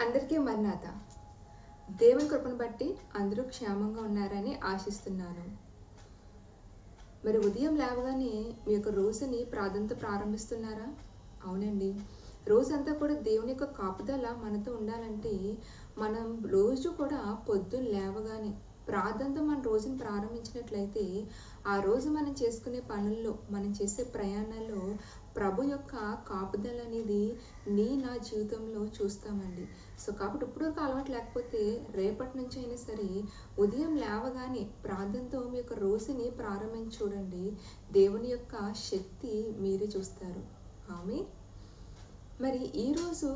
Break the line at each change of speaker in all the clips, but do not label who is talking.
అందరికీ మర్నాథ. దేవుని కృపను బట్టి అందరూ క్షేమంగా ఉన్నారని ఆశిస్తున్నాను. మరి ఉదయం లేవగానే మీ యొక్క రోజుని ప్రార్థనతో ప్రారంభిస్తున్నారా? అవునండి. రోజంతా కూడా దేవుని యొక్క కాపుదల మనతో ఉండాలంటే మనం రోజు కూడా పొద్దున్న లేవగానే ప్రార్థనతో మన రోజుని ప్రారంభించినట్లయితే ఆ రోజు మనం చేసుకునే పనుల్లో, మనం చేసే ప్రయాణాల్లో ప్రభు యొక్క కాపుదల అనేది నా జీవితంలో చూస్తామండి. సో కాబట్టి ఇప్పటివరకు అలవాటు లేకపోతే రేపటి నుంచి అయినా సరే ఉదయం లేవగానే ప్రార్థనతో మీ యొక్క రోజుని ప్రారంభించి చూడండి. దేవుని యొక్క శక్తి మీరే చూస్తారు. ఆమేన్. మరి ఈరోజు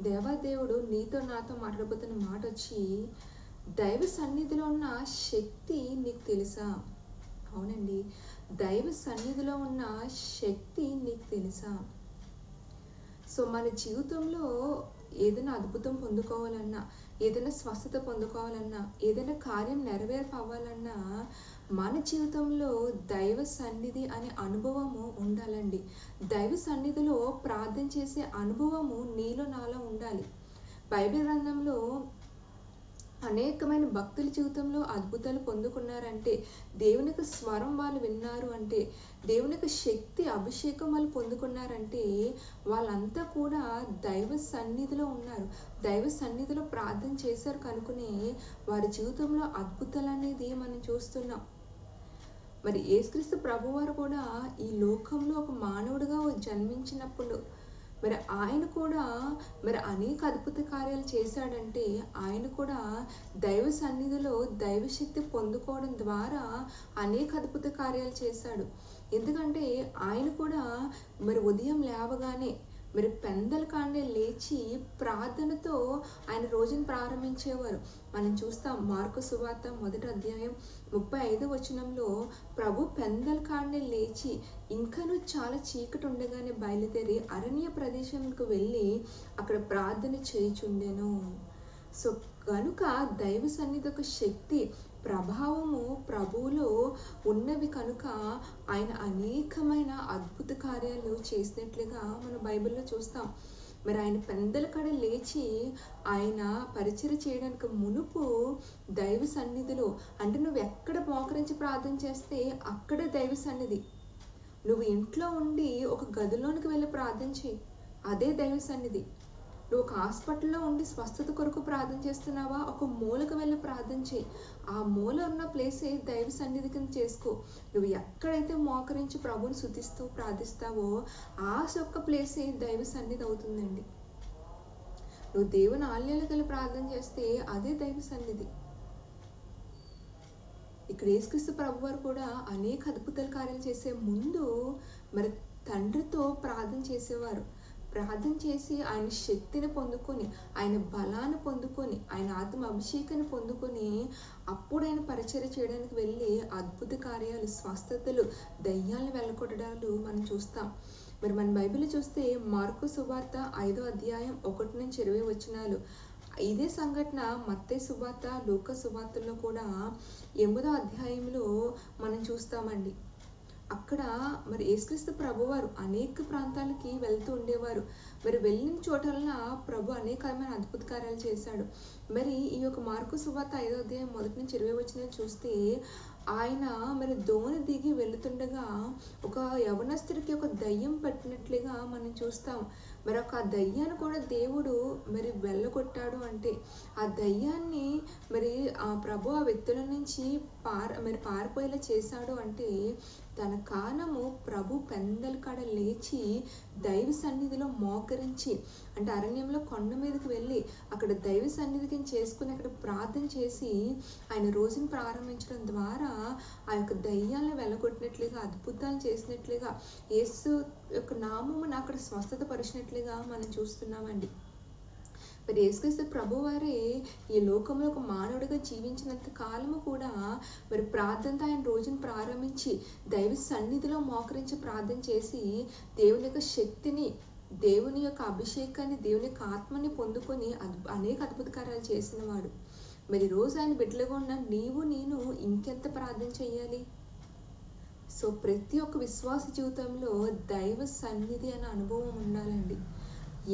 దేవాదేవుడు నీతో నాతో మాట్లాడబోతున్న మాట వచ్చి, దైవ సన్నిధిలో ఉన్న శక్తి నీకు తెలుసా? అవునండి, దైవ సన్నిధిలో ఉన్న శక్తి నీకు తెలుసా? సో మన జీవితంలో ఏదైనా అద్భుతం పొందుకోవాలన్నా, ఏదైనా స్వస్థత పొందుకోవాలన్నా, ఏదైనా కార్యం నెరవేర్పవ్వాలన్నా మన జీవితంలో దైవ సన్నిధి అనే అనుభవము ఉండాలండి. దైవ సన్నిధిలో ప్రార్థన చేసే అనుభవము నీలో నాలో ఉండాలి. బైబిల్ గ్రంథంలో అనేకమైన భక్తుల జీవితంలో అద్భుతాలు పొందుకున్నారంటే, దేవుని యొక్క స్వరం వాళ్ళు విన్నారు అంటే, దేవుని యొక్క శక్తి అభిషేకం వాళ్ళు పొందుకున్నారంటే వాళ్ళంతా కూడా దైవ సన్నిధిలో ఉన్నారు. దైవ సన్నిధిలో ప్రార్థన చేశారు కనుకనే వారి జీవితంలో అద్భుతాలు అనేది మనం చూస్తున్నాం. మరి యేసుక్రీస్తు ప్రభువారు కూడా ఈ లోకంలో ఒక మానవుడిగా జన్మించినప్పుడు మరి ఆయన కూడా అనేక అద్భుత కార్యాలు చేశాడంటే ఆయన కూడా దైవ సన్నిధిలో దైవశక్తి పొందుకోవడం ద్వారా అనేక అద్భుత కార్యాలు చేశాడు. ఎందుకంటే ఆయన కూడా ఉదయం లేవగానే పెందల కాడే లేచి ప్రార్థనతో ఆయన రోజును ప్రారంభించేవారు. మనం చూస్తాం మార్కు సువార్త 1వ అధ్యాయం 35వ వచనంలో ప్రభు పెందల కాడే లేచి ఇంకనూ చాలా చీకటి ఉండగానే బయలుదేరి అరణ్య ప్రదేశానికి వెళ్ళి అక్కడ ప్రార్థన చేయుచుండెను. సో కనుక దైవ సన్నిధి యొక్క శక్తి ప్రభావము ప్రభువులో ఉన్నవి కనుక ఆయన అనేకమైన అద్భుత కార్యాలు చేసినట్లుగా మనం బైబిల్లో చూస్తాం. ఆయన పెందల కడ లేచి ఆయన పరిచర్య చేయడానికి మునుపు దైవ సన్నిధిలో, అంటే నువ్వు ఎక్కడ మోకరించి ప్రార్థన చేస్తే అక్కడే దైవ సన్నిధి. నువ్వు ఇంట్లో ఉండి ఒక గదిలోనికి వెళ్ళి ప్రార్థన చేయి, అదే దైవ సన్నిధి. నువ్వు ఒక హాస్పిటల్లో ఉండి స్వస్థత కొరకు ప్రార్థన చేస్తున్నావా, ఒక మూలకు వెళ్ళి ప్రార్థన చేయి, ఆ మూల ఉన్న ప్లేసే దైవ సన్నిధి కింద చేసుకో. నువ్వు ఎక్కడైతే మోకరించి ప్రభుని స్తుతిస్తూ ప్రార్థిస్తావో ఆ ఒక్క ప్లేసే దైవ సన్నిధి అవుతుందండి. నువ్వు దేవుని ఆలయాలకు వెళ్ళి ప్రార్థన చేస్తే అదే దైవ సన్నిధి. ఇక్కడ యేసుక్రీస్తు ప్రభువారు కూడా అనేక అద్భుతాల కార్యాలు చేసే ముందు తండ్రితో ప్రార్థన చేసేవారు. ప్రార్థన చేసి ఆయన శక్తిని పొందుకొని, ఆయన బలాన్ని పొందుకొని, ఆయన ఆత్మ అభిషేకాన్ని పొందుకొని అప్పుడు ఆయన పరిచర్య చేయడానికి వెళ్ళి అద్భుత కార్యాలు, స్వస్థతలు, దయ్యాలను వెళ్ళగొట్టడాలు మనం చూస్తాం. మన బైబిల్ చూస్తే మార్కు సువార్త 5వ అధ్యాయం 1 నుంచి 20 వచనాలు. ఇదే సంఘటన మత్తయి సువార్త, లూకా సువార్తల్లో కూడా 8వ అధ్యాయంలో మనం చూస్తామండి. అక్కడ యేసుక్రీస్తు ప్రభువారు అనేక ప్రాంతాలకి వెళ్తూ ఉండేవారు. వెళ్ళిన చోటల్లా ప్రభు అనేకమైన అద్భుత కార్యాలు చేశాడు. ఈ యొక్క మార్కు సువార్త 5వ అధ్యాయం 1 నుంచి 20 వచనాలు చూస్తే ఆయన దోణి దిగి వెళుతుండగా ఒక యవనస్తుడికి ఒక దయ్యం పట్టినట్లుగా మనం చూస్తాం. ఒక దయ్యాన్ని కూడా దేవుడు వెళ్ళగొట్టాడు అంటే ఆ దయ్యాన్ని ఆ ప్రభు ఆ వ్యక్తుల నుంచి పారిపోయేలా చేశాడు అంటే తన కారణము ప్రభు పెందల కాడ లేచి దైవ సన్నిధిలో మోకరించి, అంటే అరణ్యంలో కొండ మీదకి వెళ్ళి అక్కడ దైవ సన్నిధికి చేసుకుని అక్కడ ప్రార్థన చేసి ఆయన రోజును ప్రారంభించడం ద్వారా ఆ యొక్క దయ్యాలను వెళ్ళగొట్టినట్లుగా, అద్భుతాలు చేసినట్లుగా, యేసు యొక్క నామమును అక్కడ స్వస్థత పరిచినట్లుగా మనం చూస్తున్నామండి. యేసుక్రీస్తు ప్రభువారే ఈ లోకంలో ఒక మానవుడిగా జీవించినంత కాలము కూడా ప్రార్థనతో ఆయన రోజును ప్రారంభించి దైవ సన్నిధిలో మోకరించి ప్రార్థన చేసి దేవుని యొక్క శక్తిని, దేవుని యొక్క అభిషేకాన్ని, దేవుని యొక్క ఆత్మని పొందుకొని అనేక అద్భుత కార్యాలు చేసిన వాడు. రోజు ఆయన బిడ్డలుగా ఉన్న నీవు నేను ఇంకెంత ప్రార్థన చేయాలి? సో ప్రతి ఒక్క విశ్వాస జీవితంలో దైవ సన్నిధి అనే అనుభవం ఉండాలండి.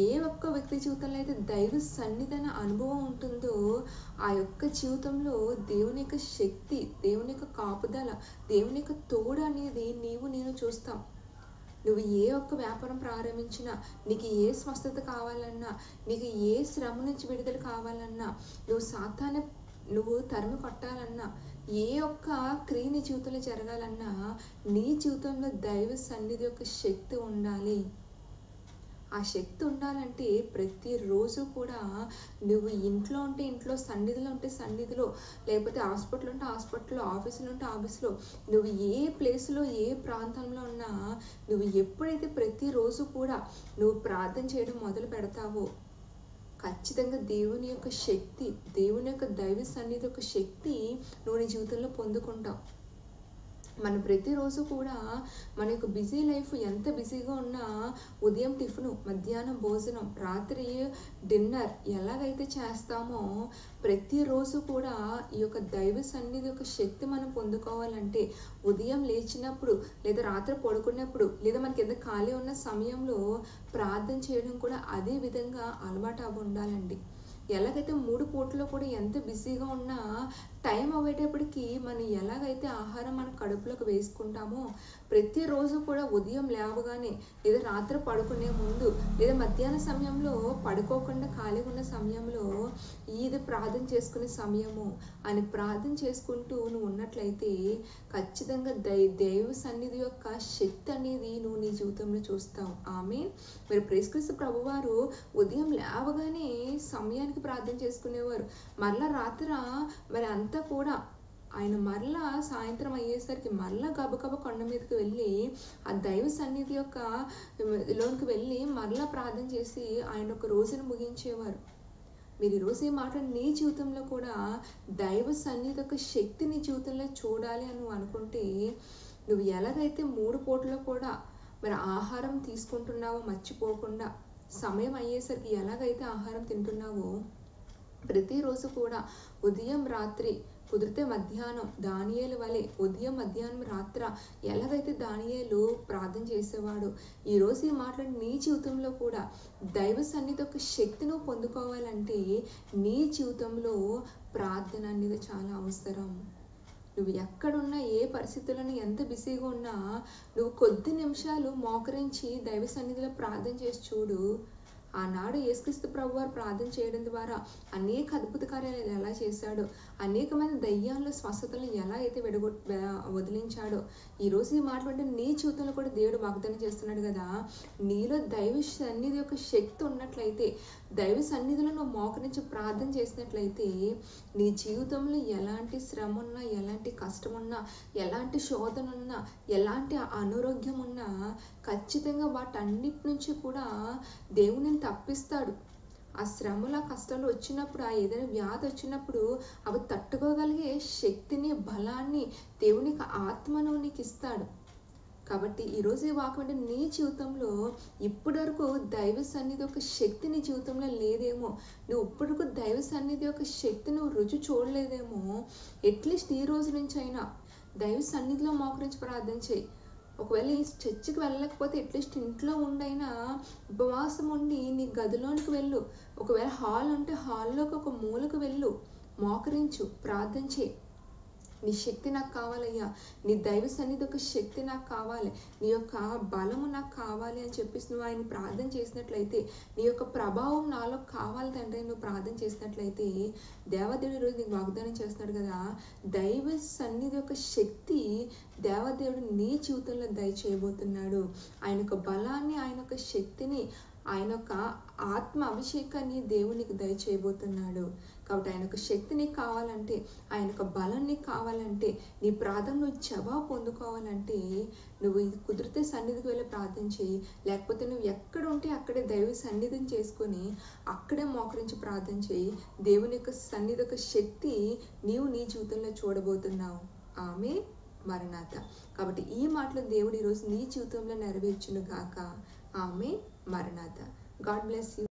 ఏ ఒక్క వ్యక్తి జీవితంలో అయితే దైవ సన్నిధి అనే అనుభవం ఉంటుందో ఆ యొక్క జీవితంలో దేవుని యొక్క శక్తి, దేవుని యొక్క కాపుదల, దేవుని యొక్క తోడు అనేది నేను చూస్తాం. నువ్వు ఏ ఒక్క వ్యాపారం ప్రారంభించినా, నీకు ఏ స్వస్థత కావాలన్నా, నీకు ఏ శ్రమ నుంచి విడుదల కావాలన్నా, నువ్వు తరిమి కొట్టాలన్నా, ఏ ఒక్క క్రియ నీ జీవితంలో జరగాలన్నా, నీ జీవితంలో దైవ సన్నిధి యొక్క శక్తి ఉండాలి. ఆ శక్తి ఉండాలంటే ప్రతిరోజు కూడా నువ్వు ఇంట్లో ఉంటే ఇంట్లో, సన్నిధిలో ఉంటే సన్నిధిలో, లేకపోతే హాస్పిటల్ ఉంటే హాస్పిటల్లో, ఆఫీసులో ఉంటే ఆఫీస్లో, నువ్వు ఏ ప్లేస్లో ఏ ప్రాంతంలో ఉన్నా నువ్వు ఎప్పుడైతే ప్రతిరోజు కూడా నువ్వు ప్రార్థన చేయడం మొదలు పెడతావో ఖచ్చితంగా దేవుని యొక్క శక్తి, దేవుని యొక్క దైవ సన్నిధి యొక్క శక్తి నువ్వు నీ జీవితంలో పొందుకుంటావు. మనం ప్రతిరోజు కూడా మన యొక్క బిజీ లైఫ్ ఎంత బిజీగా ఉన్నా ఉదయం టిఫిను, మధ్యాహ్నం భోజనం, రాత్రి డిన్నర్ ఎలాగైతే చేస్తామో ప్రతిరోజు కూడా ఈ యొక్క దైవ సన్నిధి యొక్క శక్తి మనం పొందుకోవాలంటే ఉదయం లేచినప్పుడు, లేదా రాత్రి పడుకున్నప్పుడు, లేదా మనకి ఎంత ఖాళీ ఉన్న సమయంలో ప్రార్థన చేయడం కూడా అదే విధంగా అలవాటు అవి ఉండాలండి. ఎలాగైతే 3 పూటలో కూడా ఎంత బిజీగా ఉన్నా టైం అవ్వేటప్పటికి మనం ఎలాగైతే ఆహారం మన కడుపులోకి వేసుకుంటామో ప్రతిరోజు కూడా ఉదయం లేవగానే, లేదా రాత్రి పడుకునే ముందు, లేదా మధ్యాహ్న సమయంలో పడుకోకుండా ఖాళీగా ఉన్న సమయంలో ఇది ప్రార్థన చేసుకునే సమయము అని ప్రార్థన చేసుకుంటూ నువ్వు ఉన్నట్లయితే ఖచ్చితంగా దైవ సన్నిధి యొక్క శక్తి అనేది నువ్వు నీ జీవితంలో చూస్తావు. ఆమేన్. మరి యేసుక్రీస్తు ప్రభువారు ఉదయం లేవగానే సమయానికి ప్రార్థన చేసుకునేవారు. మరలా రాత్ర మరి అంతా కూడా ఆయన మరలా సాయంత్రం అయ్యేసరికి మరలా గబగబ కొండ మీదకి వెళ్ళి ఆ దైవ సన్నిధి యొక్క లోనికి వెళ్ళి మరలా ప్రార్థన చేసి ఆయన ఒక రోజును ముగించేవారు. మీరు ఈరోజు ఈ మాట నీ జీవితంలో కూడా దైవ సన్నిధి యొక్క శక్తి నీ జీవితంలో చూడాలి అని నువ్వు అనుకుంటే నువ్వు ఎలాగైతే 3 పూటలో కూడా మరి ఆహారం తీసుకుంటున్నావో మర్చిపోకుండా, సమయం అయ్యేసరికి ఎలాగైతే ఆహారం తింటున్నావో ప్రతిరోజు కూడా ఉదయం రాత్రి కుదిరితే మధ్యాహ్నం దానియేలు వలె ఉదయం మధ్యాహ్నం రాత్ర ఎలాగైతే దానియేలు ప్రార్థన చేసేవాడు, ఈరోజు ఈ మాటలు నీ జీవితంలో కూడా దైవ సన్నిధి యొక్క శక్తి నువ్వు పొందుకోవాలంటే నీ జీవితంలో ప్రార్థన అనేది చాలా అవసరం. నువ్వు ఎక్కడున్నా, ఏ పరిస్థితులను ఎంత బిజీగా ఉన్నా నువ్వు కొద్ది నిమిషాలు మోకరించి దైవ సన్నిధిలో ప్రార్థన చేసి చూడు. ఆనాడు యేసుక్రీస్తు ప్రభువారు ప్రార్థన చేయడం ద్వారా అనేక అద్భుత కార్యాలు ఎలా చేశాడో, అనేకమైన దయ్యాల్లో స్వస్థతలను ఎలా అయితే వదిలించాడో ఈరోజు ఈ మాట్లాడే నీ జీవితంలో కూడా దేవుడు వాగ్దానం చేస్తున్నాడు కదా. నీలో దైవ సన్నిధి యొక్క శక్తి ఉన్నట్లయితే, దైవ సన్నిధిలో నువ్వు మోకరించి ప్రార్థన చేసినట్లయితే నీ జీవితంలో ఎలాంటి శ్రమ ఉన్నా, ఎలాంటి కష్టం ఉన్నా, ఎలాంటి శోధన ఉన్నా, ఎలాంటి అనారోగ్యం ఉన్నా ఖచ్చితంగా వాటన్నిటి నుంచి కూడా దేవుని తప్పిస్తాడు. ఆ శ్రమల కష్టాలు వచ్చినప్పుడు, ఆ ఏదైనా వ్యాధి వచ్చినప్పుడు అవి తట్టుకోగలిగే శక్తిని, బలాన్ని దేవునికి ఆత్మను నీకు ఇస్తాడు. కాబట్టి ఈరోజు ఈ వాక్యం అంటే నీ జీవితంలో ఇప్పటి వరకు దైవ సన్నిధి యొక్క శక్తి నీ జీవితంలో లేదేమో, నువ్వు ఇప్పటివరకు దైవ సన్నిధి యొక్క శక్తి నువ్వు రుచి చూడలేదేమో, అట్లీస్ట్ ఈ రోజు నుంచి అయినా దైవ సన్నిధిలో మోకరించి ప్రార్థన చేయి. ఒకవేళ ఈ చర్చికి వెళ్ళలేకపోతే అట్లీస్ట్ ఇంట్లో ఉండైనా ఉపవాసం ఉండి నీ గదిలోనికి వెళ్ళు. ఒకవేళ హాల్ ఉంటే హాల్లోకి ఒక మూలకు వెళ్ళు, మోకరించు, ప్రార్థన చేయి. నీ శక్తి నాకు కావాలయ్యా, నీ దైవ సన్నిధి యొక్క శక్తి నాకు కావాలి, నీ యొక్క బలము నాకు కావాలి అని చెప్పేసి నువ్వు ఆయన ప్రార్థన చేసినట్లయితే, నీ యొక్క ప్రభావం నాలో కావాలి తండ్రి నువ్వు ప్రార్థన చేసినట్లయితే దేవదేవుడు ఈరోజు నీకు వాగ్దానం చేస్తున్నాడు కదా, దైవ సన్నిధి యొక్క శక్తి దేవదేవుడు నీ జీవితంలో దయచేయబోతున్నాడు. ఆయన యొక్క బలాన్ని, ఆయన యొక్క శక్తిని, ఆయన యొక్క ఆత్మ అభిషేకాన్ని దేవునికి దయచేయబోతున్నాడు. కాబట్టి ఆయన యొక్క శక్తి నీకు కావాలంటే, ఆయన యొక్క బలం నీకు కావాలంటే, నీ ప్రార్థన నువ్వు జవాబు పొందుకోవాలంటే నువ్వు ఇది కుదిరితే సన్నిధికి వెళ్ళి ప్రార్థన చేయి. లేకపోతే నువ్వు ఎక్కడ ఉంటే అక్కడే దైవ సన్నిధిని చేసుకొని అక్కడే మోకరించి ప్రార్థన చేయి. దేవుని యొక్క సన్నిధి యొక్క శక్తి నీవు నీ జీవితంలో చూడబోతున్నావు. ఆమె మరణాత. కాబట్టి ఈ మాటలు దేవుడు ఈరోజు నీ జీవితంలో నెరవేర్చును గాక. ఆమె మరణాత. God bless you.